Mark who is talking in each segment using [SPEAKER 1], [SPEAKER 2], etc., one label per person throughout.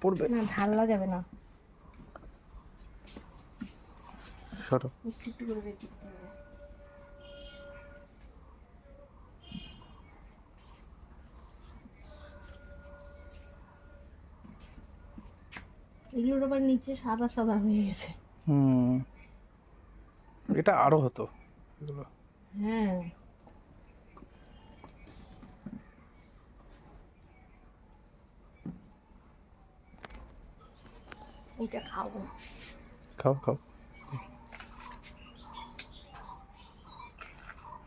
[SPEAKER 1] পড়বে
[SPEAKER 2] না, ঢালা যাবে না।
[SPEAKER 1] সরো।
[SPEAKER 2] একটু করে বের করতে হবে। এগুলোর আবার নিচে সাদা সাদা হয়ে গেছে।
[SPEAKER 1] এটা আরো হতো এগুলো।
[SPEAKER 2] হ্যাঁ, এটা খাবো।
[SPEAKER 1] খাও খাও।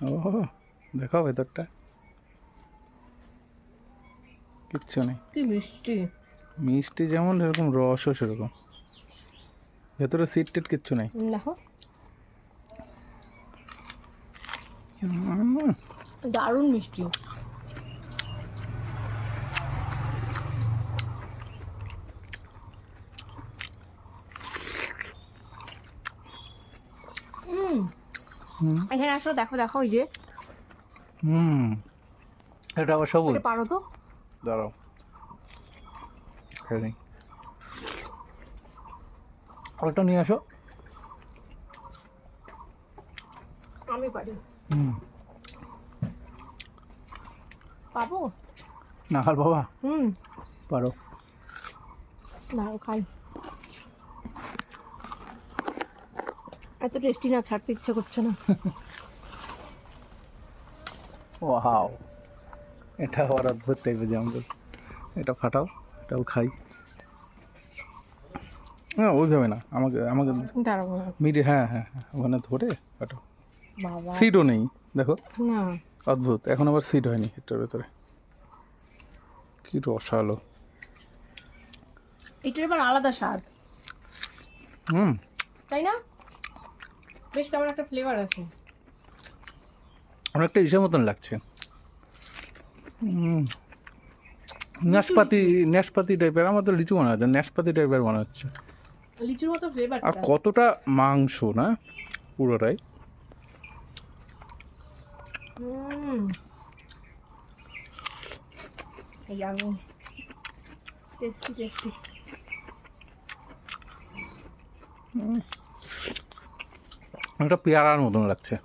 [SPEAKER 1] ও দেখাও ভেতরটা, কিচ্ছু নেই।
[SPEAKER 2] কি মিষ্টি।
[SPEAKER 1] মিষ্টি যেমন এরকম রসও সেরকম, ভেতরে সিট টিট কিচ্ছু নেই।
[SPEAKER 2] দেখো,
[SPEAKER 1] উম,
[SPEAKER 2] দারুণ মিষ্টি। এখানে আসো, দেখো দেখো, ওই যে
[SPEAKER 1] এটা আবার সবুজ।
[SPEAKER 2] এটা পারো তো।
[SPEAKER 1] দাঁড়াও খেয়ে নিই। ওটা নিয়ে আসো।
[SPEAKER 2] আমি পারি। পাবো
[SPEAKER 1] না খাল বাবা, পারো।
[SPEAKER 2] দাঁড়াও খাই। এত টেস্টি না, ছাড়তে ইচ্ছে করছে না।
[SPEAKER 1] ওয়াও, এটা আবার অদ্ভুত টাইপের জামরুল। এটা ফাটাও, এটাও খাই। হ্যাঁ ওইভাবে না, আমাকে আমাকে
[SPEAKER 2] দাঁড়াও
[SPEAKER 1] মিডিয়া, হ্যাঁ হ্যাঁ হ্যাঁ, ওখানে ধরে ফাটাও।
[SPEAKER 2] বাবা,
[SPEAKER 1] সিডও নেই দেখো,
[SPEAKER 2] না
[SPEAKER 1] অদ্ভুত। এখন আবার সিড হয়নি এটার ভেতরে, কি রসালো।
[SPEAKER 2] এটার এবার আলাদা স্বাদ, তাই না? বেশ কেমন একটা ফ্লেভার আছে।
[SPEAKER 1] অনেকটা ইসের মতন লাগছে, নাশপাতি, নাশপাতি টাইপের। আমার তো লিচু মনে হচ্ছে, নাশপাতি টাইপের মনে হচ্ছে।
[SPEAKER 2] লিচুর মতো ফ্লেভার।
[SPEAKER 1] আর কতটা মাংস না, পুরোটাই।
[SPEAKER 2] Yummy, tasty tasty.
[SPEAKER 1] একটা পেয়ারার মতন লাগছে।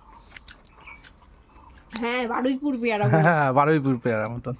[SPEAKER 2] হ্যাঁ, বারুইপুর পেয়ারা।
[SPEAKER 1] হ্যাঁ, বারুইপুর পেয়ারার মতন।